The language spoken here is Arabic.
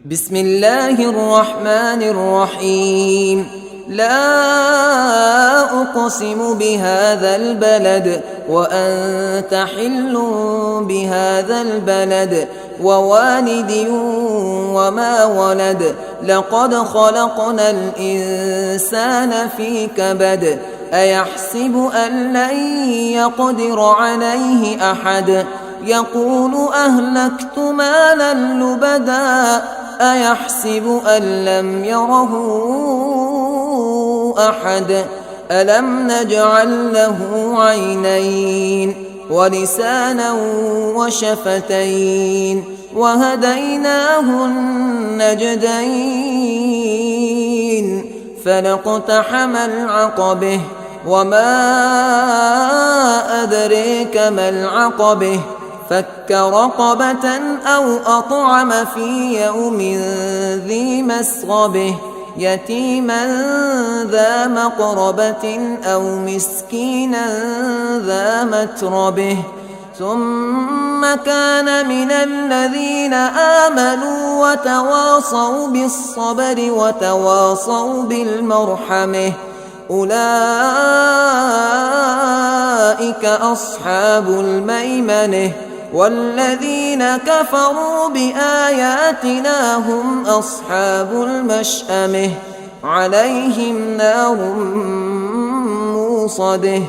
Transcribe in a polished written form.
بسم الله الرحمن الرحيم لا أقسم بهذا البلد وأنت حل بهذا البلد ووالد وما ولد لقد خلقنا الإنسان في كبد أيحسب أن لن يقدر عليه أحد يقول أهلكت مالا لبدا أيحسب أن لم يره أحد ألم نجعل له عينين ولسانا وشفتين وهديناه النجدين فلاقتحم العقبة وما أدريك ما العقبة فك رقبة أو أطعم في يوم ذي مسغبة يتيما ذا مقربة أو مسكينا ذا متربة ثم كان من الذين آمنوا وتواصوا بالصبر وتواصوا بالمرحمة أولئك أصحاب الميمنة والذين كفروا بآياتنا هم أصحاب المشأمة عليهم نار موصده